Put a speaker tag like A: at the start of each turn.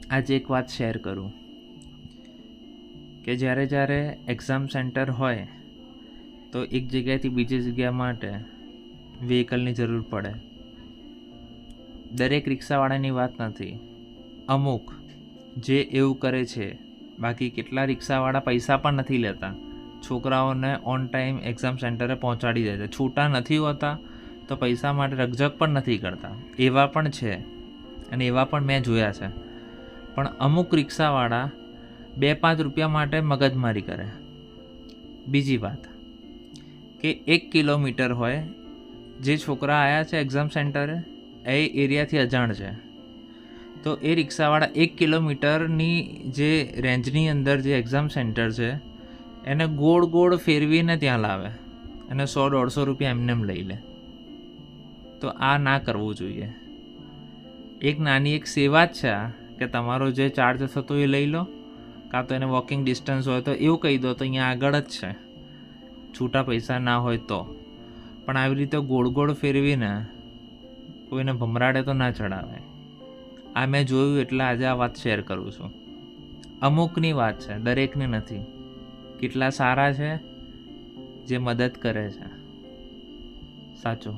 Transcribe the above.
A: આજે એક વાત શેર કરું કે જ્યારે એક્ઝામ સેન્ટર હોય તો એક જગ્યાએથી બીજી જગ્યા માટે વ્હીકલની જરૂર પડે. દરેક રિક્ષાવાળાની વાત નથી, અમુક જે એવું કરે છે. બાકી કેટલા રિક્ષાવાળા પૈસા પણ નથી લેતા, છોકરાઓને ઓન ટાઈમ એક્ઝામ સેન્ટરે પહોંચાડી દે છે. છૂટા નથી હોતા તો પૈસા માટે રકઝક પણ નથી કરતા, એવા પણ છે અને એવા પણ મેં જોયા છે. પણ અમુક રિક્ષાવાળા 2-5 રૂપિયા માટે મગજમારી કરે. બીજી વાત કે 1 કિલોમીટર હોય, જે છોકરા આવ્યા છે એક્ઝામ સેન્ટરે એ એરિયાથી અજાણ છે, તો એ રિક્ષાવાળા 1 કિલોમીટરની જે રેન્જની અંદર જે એક્ઝામ સેન્ટર છે એને ગોળ ગોળ ફેરવીને ત્યાં લાવે અને 100-150 રૂપિયા એમને લઈ લે. તો આ ના કરવું જોઈએ. એક નાની એક સેવા જ છે આ, કે તમારો જે ચાર્જ થતો એ લઈ લો, કાં તો એને વોકિંગ ડિસ્ટન્સ હોય તો એવું કહી દો તો અહીંયા આગળ જ છે, છૂટા પૈસા ના હોય તો. પણ આવી રીતે ગોળ ગોળ ફેરવીને કોઈને ભમરાડે તો ના ચડાવે. આ મેં જોયું એટલે આજે આ વાત શેર કરું છું. અમુકની વાત છે, દરેકની નથી. કેટલા સારા છે જે મદદ કરે છે. સાચું.